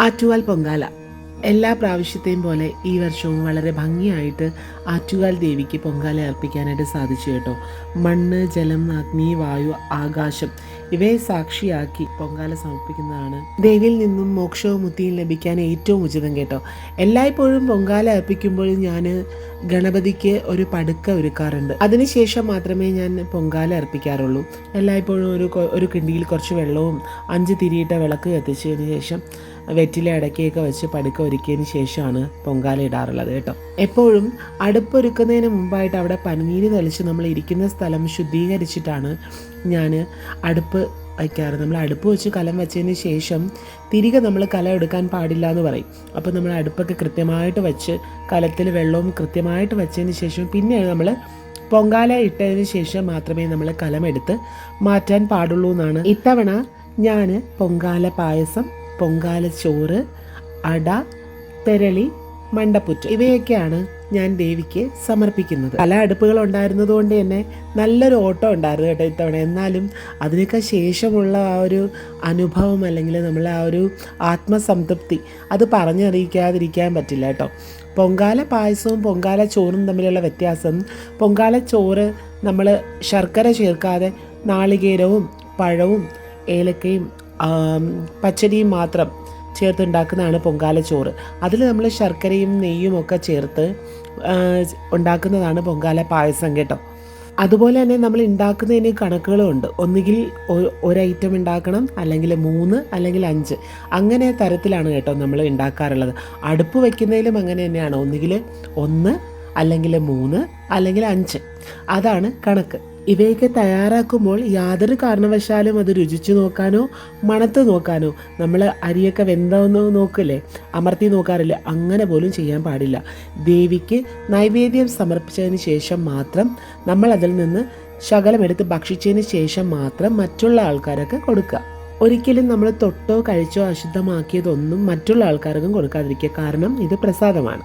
ആറ്റുകാൽ പൊങ്കാല എല്ലാ പ്രാവശ്യത്തെയും പോലെ ഈ വർഷവും വളരെ ഭംഗിയായിട്ട് ആറ്റുകാൽ ദേവിക്ക് പൊങ്കാല അർപ്പിക്കാനായിട്ട് സാധിച്ചു കേട്ടോ. മണ്ണ്, ജലം, അഗ്നി, വായു, ആകാശം ഇവയെ സാക്ഷിയാക്കി പൊങ്കാല സമർപ്പിക്കുന്നതാണ് ദേവിയിൽ നിന്നും മോക്ഷവും മുക്തിയും ലഭിക്കാൻ ഏറ്റവും ഉചിതം കേട്ടോ. എല്ലായ്പ്പോഴും പൊങ്കാല അർപ്പിക്കുമ്പോൾ ഞാൻ ഗണപതിക്ക് ഒരു പടുക്ക ഒരുക്കാറുണ്ട്. അതിനുശേഷം മാത്രമേ ഞാൻ പൊങ്കാല അർപ്പിക്കാറുള്ളൂ. എല്ലായ്പ്പോഴും ഒരു കിണ്ടിയിൽ കുറച്ച് വെള്ളവും 5 തിരിയിട്ട വിളക്ക് കത്തിച്ചതിന് ശേഷം വെറ്റില അടക്കിയൊക്കെ വെച്ച് പടുക്ക ഒരുക്കിയതിന് ശേഷമാണ് പൊങ്കാല ഇടാറുള്ളത് കേട്ടോ. എപ്പോഴും അടുപ്പൊരുക്കുന്നതിന് മുമ്പായിട്ട് അവിടെ പനിനീര് തെളിച്ച് നമ്മൾ ഇരിക്കുന്ന സ്ഥലം ശുദ്ധീകരിച്ചിട്ടാണ് ഞാൻ അടുപ്പ് വയ്ക്കാറ്. നമ്മൾ അടുപ്പ് വെച്ച് കലം വെച്ചതിന് ശേഷം തിരികെ നമ്മൾ കലം എടുക്കാൻ പാടില്ല എന്ന് പറയും. അപ്പോൾ നമ്മൾ അടുപ്പൊക്കെ കൃത്യമായിട്ട് വെച്ച് കലത്തിൽ വെള്ളവും കൃത്യമായിട്ട് വെച്ചതിന് ശേഷം പിന്നെ നമ്മൾ പൊങ്കാല ഇട്ടതിന് ശേഷം മാത്രമേ നമ്മൾ കലമെടുത്ത് മാറ്റാൻ പാടുള്ളൂ എന്നാണ്. ഇത്തവണ ഞാൻ പൊങ്കാല പായസം, പൊങ്കാല ചോറ്, അട, തെരളി, മണ്ടപ്പുറ്റ് ഇവയൊക്കെയാണ് ഞാൻ ദേവിക്ക് സമർപ്പിക്കുന്നത്. പല അടുപ്പുകൾ ഉണ്ടായിരുന്നതുകൊണ്ട് തന്നെ നല്ലൊരു ഓട്ടം ഉണ്ടായിരുന്നു കേട്ടോ ഇത്തവണ. എന്നാലും അതിനൊക്കെ ശേഷമുള്ള ആ ഒരു അനുഭവം അല്ലെങ്കിൽ നമ്മൾ ആ ഒരു ആത്മസംതൃപ്തി അത് പറഞ്ഞറിയിക്കാതിരിക്കാൻ പറ്റില്ല കേട്ടോ. പൊങ്കാല പായസവും പൊങ്കാല ചോറും തമ്മിലുള്ള വ്യത്യാസം, പൊങ്കാല ചോറ് നമ്മൾ ശർക്കര ചേർക്കാതെ നാളികേരവും പഴവും ഏലക്കയും പച്ചരിയും മാത്രം ചേർത്തുണ്ടാക്കുന്നതാണ് പൊങ്കാല ചോറ്. അതിൽ നമ്മൾ ശർക്കരയും നെയ്യും ഒക്കെ ചേർത്ത് ഉണ്ടാക്കുന്നതാണ് പൊങ്കാല പായസം കേട്ടോ. അതുപോലെ തന്നെ നമ്മൾ ഉണ്ടാക്കുന്നതിന് കണക്കുകളുമുണ്ട്. ഒന്നുകിൽ ഒരു ഐറ്റം ഉണ്ടാക്കണം, അല്ലെങ്കിൽ 3, അല്ലെങ്കിൽ 5 അങ്ങനെ തരത്തിലാണ് കേട്ടോ നമ്മൾ ഉണ്ടാക്കാറുള്ളത്. അടുപ്പ് വയ്ക്കുന്നതിലും അങ്ങനെ തന്നെയാണ്. ഒന്നുകിൽ 1, അല്ലെങ്കിൽ 3, അല്ലെങ്കിൽ 5 അതാണ് കണക്ക്. ഇവയൊക്കെ തയ്യാറാക്കുമ്പോൾ യാതൊരു കാരണവശാലും അത് രുചിച്ച് നോക്കാനോ മണത്ത് നോക്കാനോ, നമ്മൾ അരിയൊക്കെ വെന്തോന്ന് നോക്കില്ലേ, അമർത്തി നോക്കാറില്ല, അങ്ങനെ പോലും ചെയ്യാൻ പാടില്ല. ദേവിക്ക് നൈവേദ്യം സമർപ്പിച്ചതിന് ശേഷം മാത്രം നമ്മൾ അതിൽ നിന്ന് ശകലമെടുത്ത് ഭക്ഷിച്ചതിന് ശേഷം മാത്രം മറ്റുള്ള ആൾക്കാരൊക്കെ കൊടുക്കുക. ഒരിക്കലും നമ്മൾ തൊട്ടോ കഴിച്ചോ അശുദ്ധമാക്കിയതൊന്നും മറ്റുള്ള ആൾക്കാർക്കും കൊടുക്കാതിരിക്കുക. കാരണം ഇത് പ്രസാദമാണ്.